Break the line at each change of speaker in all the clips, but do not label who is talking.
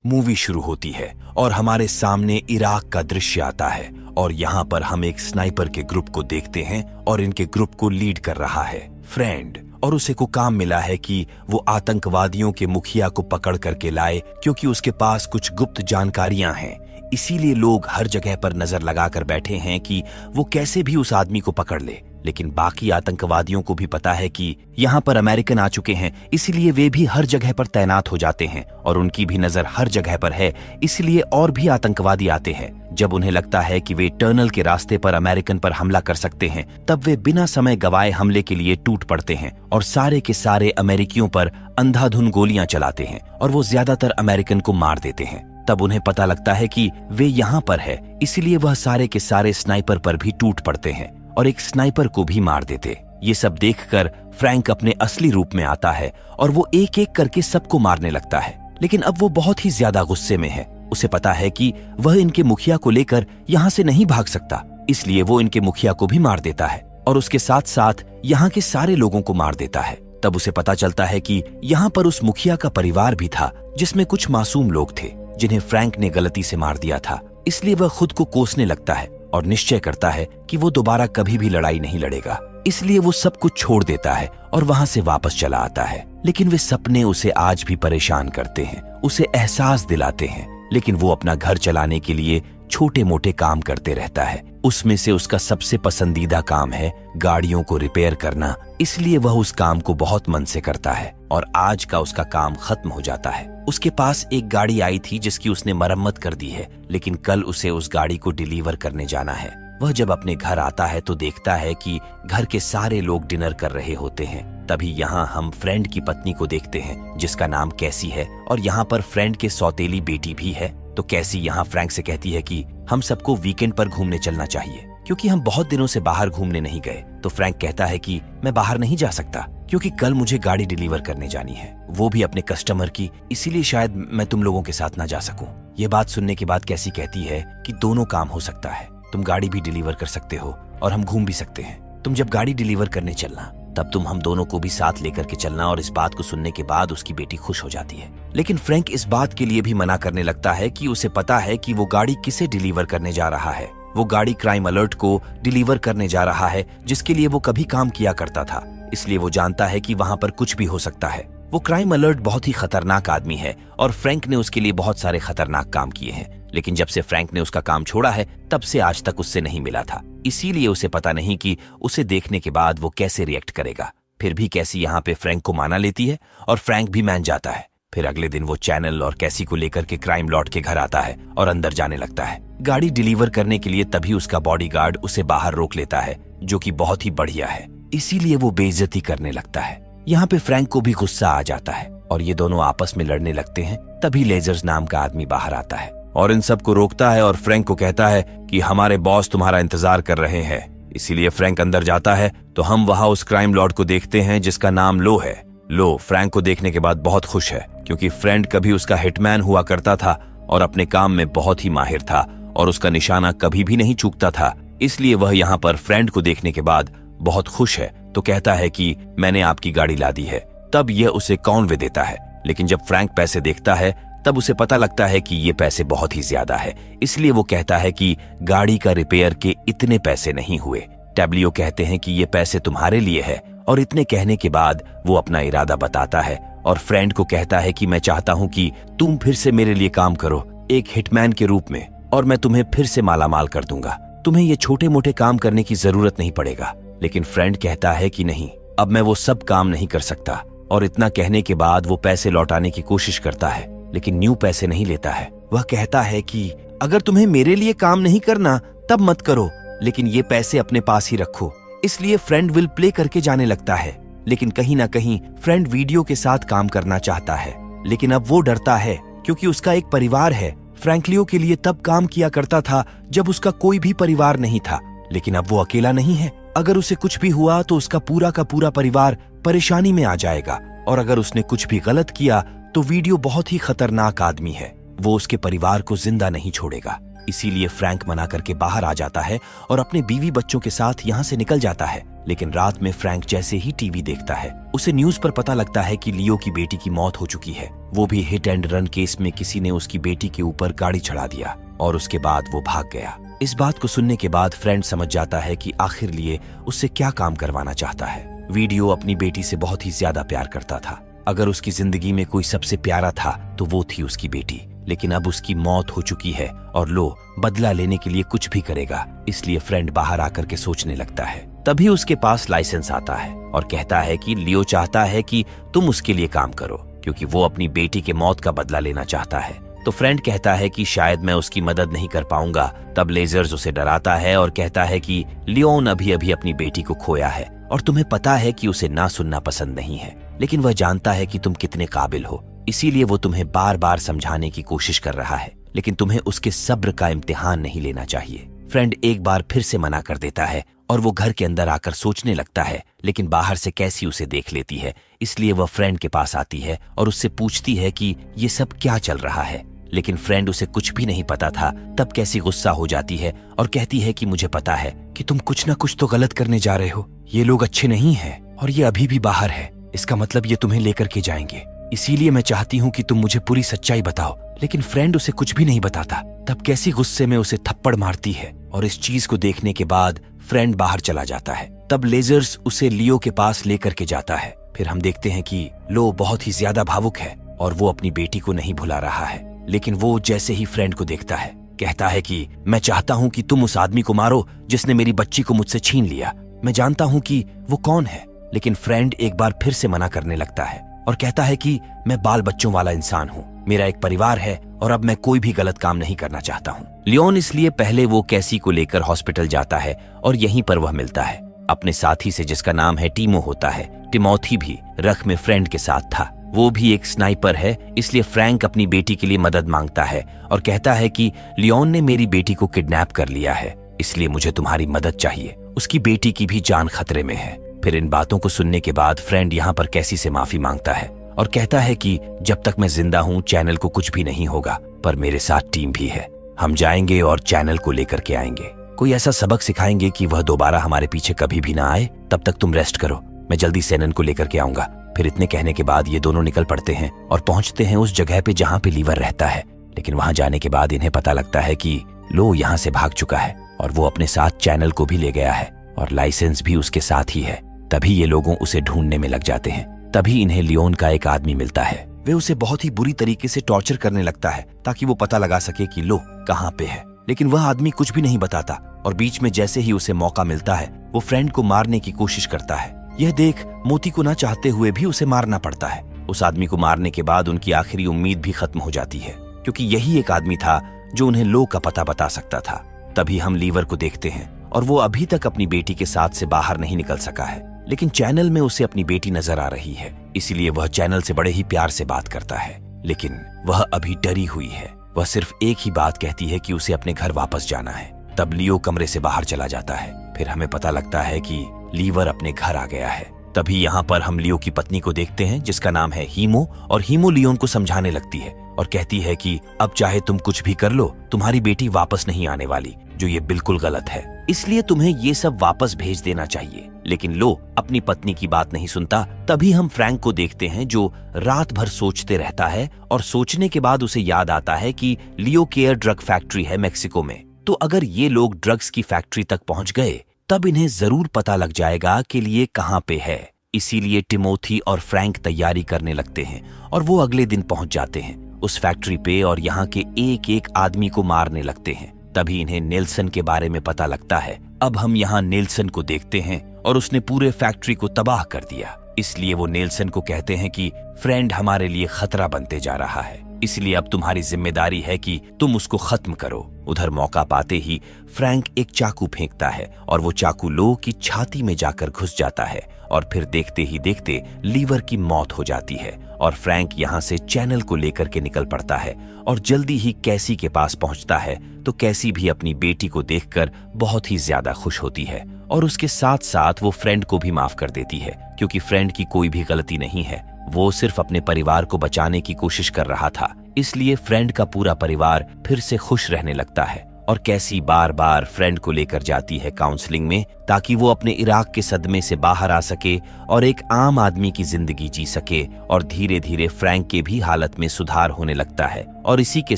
Movie शुरू होती है और हमारे सामने इराक का दृश्य आता है और यहाँ पर हम एक स्नाइपर के ग्रुप को देखते हैं और इनके ग्रुप को लीड कर रहा है फ्रेंड। और उसे को काम मिला है कि वो आतंकवादियों के मुखिया को पकड़ करके लाए, क्योंकि उसके पास कुछ गुप्त जानकारियां हैं। इसीलिए लोग हर जगह पर नजर लगाकर बैठे हैं कि वो कैसे भी उस आदमी को पकड़ ले। लेकिन बाकी आतंकवादियों को भी पता है कि यहाँ पर अमेरिकन आ चुके हैं, इसीलिए वे भी हर जगह पर तैनात हो जाते हैं और उनकी भी नजर हर जगह पर है, इसलिए और भी आतंकवादी आते हैं। जब उन्हें लगता है कि वे टनल के रास्ते पर अमेरिकन पर हमला कर सकते हैं, तब वे बिना समय गवाए हमले के लिए टूट पड़ते हैं और सारे के सारे अमेरिकियों पर अंधाधुन गोलियां चलाते हैं और वो ज्यादातर अमेरिकन को मार देते हैं। तब उन्हें पता लगता है कि वे यहाँ पर है, इसलिए वह सारे के सारे स्नाइपर पर भी टूट पड़ते हैं और एक स्नाइपर को भी मार देते। ये सब देखकर फ्रैंक अपने असली रूप में आता है और वो एक एक करके सबको मारने लगता है। लेकिन अब वो बहुत ही ज्यादा गुस्से में है। उसे पता है कि वह इनके मुखिया को लेकर यहाँ से नहीं भाग सकता, इसलिए वो इनके मुखिया को भी मार देता है और उसके साथ साथ यहाँ के सारे लोगों को मार देता है। तब उसे पता चलता है कि यहाँ पर उस मुखिया का परिवार भी था, जिसमें कुछ मासूम लोग थे जिन्हें फ्रैंक ने गलती से मार दिया था। इसलिए वह खुद को कोसने लगता है और निश्चय करता है कि वो दोबारा कभी भी लड़ाई नहीं लड़ेगा। इसलिए वो सब कुछ छोड़ देता है और वहां से वापस चला आता है। लेकिन वे सपने उसे आज भी परेशान करते हैं, उसे एहसास दिलाते हैं। लेकिन वो अपना घर चलाने के लिए छोटे मोटे काम करते रहता है। उसमें से उसका सबसे पसंदीदा काम है गाड़ियों को रिपेयर करना, इसलिए वह उस काम को बहुत मन से करता है और आज का उसका काम खत्म हो जाता है। उसके पास एक गाड़ी आई थी जिसकी उसने मरम्मत कर दी है, लेकिन कल उसे उस गाड़ी को डिलीवर करने जाना है। वह जब अपने घर आता है तो देखता है कि घर के सारे लोग डिनर कर रहे होते हैं। तभी यहाँ हम फ्रेंड की पत्नी को देखते हैं जिसका नाम कैसी है और यहाँ पर फ्रेंड के सौतेली बेटी भी है। तो कैसी यहाँ फ्रैंक से कहती है कि हम सबको वीकेंड पर घूमने चलना चाहिए, क्योंकि हम बहुत दिनों से बाहर घूमने नहीं गए। तो फ्रैंक कहता है कि मैं बाहर नहीं जा सकता क्योंकि कल मुझे गाड़ी डिलीवर करने जानी है, वो भी अपने कस्टमर की, इसीलिए शायद मैं तुम लोगों के साथ ना जा सकूं। ये बात सुनने के बाद कैसी कहती है कि दोनों काम हो सकता है, तुम गाड़ी भी डिलीवर कर सकते हो और हम घूम भी सकते हैं। तुम जब गाड़ी डिलीवर करने चलना तब तुम हम दोनों को भी साथ लेकर के चलना। और इस बात को सुनने के बाद उसकी बेटी खुश हो जाती है। लेकिन फ्रैंक इस बात के लिए भी मना करने लगता है कि उसे पता है कि वो गाड़ी किसे डिलीवर करने जा रहा है। वो गाड़ी क्राइम अलर्ट को डिलीवर करने जा रहा है, जिसके लिए वो कभी काम किया करता था। इसलिए वो जानता है कि वहां पर कुछ भी हो सकता है। वो क्राइम अलर्ट बहुत ही खतरनाक आदमी है और फ्रैंक ने उसके लिए बहुत सारे खतरनाक काम किए हैं। लेकिन जब से फ्रैंक ने उसका काम छोड़ा है तब से आज तक उससे नहीं मिला था, इसीलिए उसे पता नहीं कि उसे देखने के बाद वो कैसे रिएक्ट करेगा। फिर भी कैसी यहाँ पे फ्रैंक को माना लेती है और फ्रैंक भी मान जाता है। फिर अगले दिन वो चैनल और कैसी को लेकर के क्राइम लॉर्ड के घर आता है और अंदर जाने लगता है गाड़ी डिलीवर करने के लिए। तभी उसका बॉडीगार्ड उसे बाहर रोक लेता है, जो कि बहुत ही बढ़िया है, इसीलिए वो बेइज्जती करने लगता है। यहाँ पे फ्रैंक को भी गुस्सा आ जाता है और ये दोनों आपस में लड़ने लगते हैं। तभी लेजर्स नाम का आदमी बाहर आता है और इन सबको रोकता है और फ्रैंक को कहता है कि हमारे बॉस तुम्हारा इंतजार कर रहे हैं। इसीलिए फ्रैंक अंदर जाता है तो हम वहां उस क्राइम लॉर्ड को देखते हैं जिसका नाम लो है। लो फ्रैंक को देखने के बाद बहुत खुश है, क्योंकि फ्रेंड कभी उसका हिटमैन हुआ करता था और अपने काम में बहुत ही माहिर था और उसका निशाना कभी भी नहीं चूकता था। इसलिए वह यहाँ पर फ्रेंड को देखने के बाद बहुत खुश है, तो कहता है कि मैंने आपकी गाड़ी ला दी है। तब यह उसे कॉन्वे देता है। लेकिन जब फ्रैंक पैसे देखता है तब उसे पता लगता है कि ये पैसे बहुत ही ज्यादा है, इसलिए वो कहता है कि गाड़ी का रिपेयर के इतने पैसे नहीं हुए। टैब्लियो कहते हैं कि ये पैसे तुम्हारे लिए है और इतने कहने के बाद वो अपना इरादा बताता है और फ्रेंड को कहता है कि मैं चाहता हूं कि तुम फिर से मेरे लिए काम करो एक हिटमैन के रूप में और मैं तुम्हें फिर से मालामाल कर दूंगा। तुम्हें ये छोटे मोटे काम करने की जरूरत नहीं पड़ेगा। लेकिन फ्रेंड कहता है कि नहीं, अब मैं वो सब काम नहीं कर सकता। और इतना कहने के बाद वो पैसे लौटाने की कोशिश करता है, लेकिन न्यू पैसे नहीं लेता है। वह कहता है कि अगर तुम्हें मेरे लिए काम नहीं करना तब मत करो, लेकिन ये पैसे अपने पास ही रखो। इसलिए फ्रेंड विल प्ले करके जाने लगता है। लेकिन कहीं ना कहीं फ्रेंड वीडियो के साथ काम करना चाहता है, लेकिन अब वो डरता है क्योंकि उसका एक परिवार है। फ्रैंकलियो के लिए तब काम किया करता था जब उसका कोई भी परिवार नहीं था, लेकिन अब वो अकेला नहीं है। अगर उसे कुछ भी हुआ तो उसका पूरा का पूरा परिवार परेशानी में आ जाएगा और अगर उसने कुछ भी गलत किया तो वीडियो बहुत ही खतरनाक आदमी है, वो उसके परिवार को जिंदा नहीं छोड़ेगा। इसीलिए फ्रैंक मना करके बाहर आ जाता है और अपने बीवी बच्चों के साथ यहाँ से निकल जाता है। लेकिन रात में फ्रैंक जैसे ही टीवी देखता है, उसे न्यूज पर पता लगता है कि लियो की बेटी की मौत हो चुकी है। वो भी हिट एंड रन केस में किसी ने उसकी बेटी के ऊपर गाड़ी चढ़ा दिया और उसके बाद वो भाग गया। इस बात को सुनने के बाद फ्रेंड समझ जाता है कि आखिर लिए उससे क्या काम करवाना चाहता है। वीडियो अपनी बेटी से बहुत ही ज्यादा प्यार करता था। अगर उसकी जिंदगी में कोई सबसे प्यारा था तो वो थी उसकी बेटी। लेकिन अब उसकी मौत हो चुकी है और लो बदला लेने के लिए कुछ भी करेगा। इसलिए फ्रेंड बाहर आकर के सोचने लगता है। तभी उसके पास लाइसेंस आता है और कहता है कि लियो चाहता है कि तुम उसके लिए काम करो, क्योंकि वो अपनी बेटी के मौत का बदला लेना चाहता है। तो फ्रेंड कहता है कि शायद मैं उसकी मदद नहीं कर पाऊंगा। तब लेजर्स उसे डराता है और कहता है कि लियोन अभी अभी अपनी बेटी को खोया है और तुम्हें पता है कि उसे ना सुनना पसंद नहीं है, लेकिन वह जानता है कि तुम कितने काबिल हो। इसीलिए वो तुम्हें बार बार समझाने की कोशिश कर रहा है, लेकिन तुम्हें उसके सब्र का इम्तिहान नहीं लेना चाहिए। फ्रेंड एक बार फिर से मना कर देता है और वो घर के अंदर आकर सोचने लगता है, लेकिन बाहर से कैसी उसे देख लेती है। इसलिए वह फ्रेंड के पास आती है और उससे पूछती है कि ये सब क्या चल रहा है। लेकिन फ्रेंड उसे कुछ भी नहीं पता था। तब कैसी गुस्सा हो जाती है और कहती है कि मुझे पता है कि तुम कुछ ना कुछ तो गलत करने जा रहे हो। ये लोग अच्छे नहीं हैं और ये अभी भी बाहर है। इसका मतलब ये तुम्हें लेकर के जाएंगे। इसीलिए मैं चाहती हूँ कि तुम मुझे पूरी सच्चाई बताओ। लेकिन फ्रेंड उसे कुछ भी नहीं बताता। तब कैसी गुस्से में उसे थप्पड़ मारती है और इस चीज को देखने के बाद फ्रेंड बाहर चला जाता है। तब लेजर्स उसे लियो के पास लेकर के जाता है। फिर हम देखते हैं कि लो बहुत ही ज्यादा भावुक है और वो अपनी बेटी को नहीं भुला रहा है। लेकिन वो जैसे ही फ्रेंड को देखता है, कहता है कि मैं चाहता हूँ कि तुम उस आदमी को मारो जिसने मेरी बच्ची को मुझसे छीन लिया। मैं जानता हूँ कि वो कौन है। लेकिन फ्रेंड एक बार फिर से मना करने लगता है और कहता है कि मैं बाल बच्चों वाला इंसान हूँ, मेरा एक परिवार है और अब मैं कोई भी गलत काम नहीं करना चाहता हूँ। लियोन इसलिए पहले वो कैसी को लेकर हॉस्पिटल जाता है और यहीं पर वह मिलता है अपने साथी से जिसका नाम है टीमो होता है। टिमोथी भी रख में फ्रेंड के साथ था। वो भी एक स्नाइपर है। इसलिए फ्रैंक अपनी बेटी के लिए मदद मांगता है और कहता है कि लियोन ने मेरी बेटी को किडनैप कर लिया है, इसलिए मुझे तुम्हारी मदद चाहिए। उसकी बेटी की भी जान खतरे में है। फिर इन बातों को सुनने के बाद फ्रेंड यहाँ पर कैसी से माफी मांगता है और कहता है कि जब तक मैं जिंदा हूँ चैनल को कुछ भी नहीं होगा, पर मेरे साथ टीम भी है। हम जाएंगे और चैनल को लेकर के आएंगे। कोई ऐसा सबक सिखाएंगे कि वह दोबारा हमारे पीछे कभी भी ना आए। तब तक तुम रेस्ट करो, मैं जल्दी सेनन को लेकर के आऊंगा। फिर इतने कहने के बाद ये दोनों निकल पड़ते हैं और पहुंचते हैं उस जगह पे जहाँ पे लीवर रहता है। लेकिन वहां जाने के बाद इन्हें पता लगता है कि लो यहाँ से भाग चुका है और वो अपने साथ चैनल को भी ले गया है और लाइसेंस भी उसके साथ ही है। तभी ये लोगों उसे ढूंढने में लग जाते हैं। तभी इन्हें लियोन का एक आदमी मिलता है। वे उसे बहुत ही बुरी तरीके से टॉर्चर करने लगता है ताकि वो पता लगा सके कि लो कहाँ पे है। लेकिन वह आदमी कुछ भी नहीं बताता और बीच में जैसे ही उसे मौका मिलता है वो फ्रेंड को मारने की कोशिश करता है। यह देख मोती को ना चाहते हुए भी उसे मारना पड़ता है। उस आदमी को मारने के बाद उनकी आखिरी उम्मीद भी खत्म हो जाती है, क्योंकि यही एक आदमी था जो उन्हें लो का पता बता सकता था। तभी हम लीवर को देखते हैं और वो अभी तक अपनी बेटी के साथ से बाहर नहीं निकल सका है। लेकिन चैनल में उसे अपनी बेटी नजर आ रही है, इसीलिए वह चैनल से बड़े ही प्यार से बात करता है। लेकिन वह अभी डरी हुई है। वह सिर्फ एक ही बात कहती है कि उसे अपने घर वापस जाना है। तब लियो कमरे से बाहर चला जाता है। फिर हमें पता लगता है कि लीवर अपने घर आ गया है। तभी यहाँ पर हम लियो की पत्नी को देखते हैं जिसका नाम है हीमो, और हीमो लियोन को समझाने लगती है और कहती है कि अब चाहे तुम कुछ भी कर लो, तुम्हारी बेटी वापस नहीं आने वाली, जो ये बिल्कुल गलत है। इसलिए तुम्हें ये सब वापस भेज देना चाहिए। लेकिन लो अपनी पत्नी की बात नहीं सुनता। तभी हम फ्रैंक को देखते हैं जो रात भर सोचते रहता है और सोचने के बाद उसे याद आता है कि लियो केयर ड्रग फैक्ट्री है मेक्सिको में। तो अगर ये लोग ड्रग्स की फैक्ट्री तक पहुंच गए तब इन्हें जरूर पता लग जाएगा कि लिए कहाँ पे है। इसीलिए टिमोथी और फ्रैंक तैयारी करने लगते हैं और वो अगले दिन पहुंच जाते हैं उस फैक्ट्री पे और यहाँ के एक एक आदमी को मारने लगते हैं। तभी इन्हें नेल्सन के बारे में पता लगता है। अब हम यहाँ नेल्सन को देखते हैं और उसने पूरे फैक्ट्री को तबाह कर दिया। इसलिए वो नेल्सन को कहते हैं कि फ्रेंड हमारे लिए खतरा बनते जा रहा है, इसलिए अब तुम्हारी जिम्मेदारी है कि तुम उसको खत्म करो। उधर मौका पाते ही फ्रैंक एक चाकू फेंकता है और वो चाकू लो की छाती में जाकर घुस जाता है और फिर देखते ही देखते लीवर की मौत हो जाती है और फ्रैंक यहाँ से चैनल को लेकर के निकल पड़ता है और जल्दी ही कैसी के पास पहुंचता है। तो कैसी भी अपनी बेटी को देखकर बहुत ही ज्यादा खुश होती है और उसके साथ साथ वो फ्रेंड को भी माफ कर देती है, क्योंकि फ्रेंड की कोई भी गलती नहीं है। वो सिर्फ अपने परिवार को बचाने की कोशिश कर रहा था। इसलिए फ्रेंड का पूरा परिवार फिर से खुश रहने लगता है और कैसी बार बार फ्रेंड को लेकर जाती है काउंसलिंग में ताकि वो अपने इराक के सदमे से बाहर आ सके और एक आम आदमी की जिंदगी जी सके। और धीरे धीरे फ्रैंक के भी हालत में सुधार होने लगता है और इसी के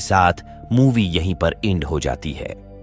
साथ मूवी यहीं पर एंड हो जाती है।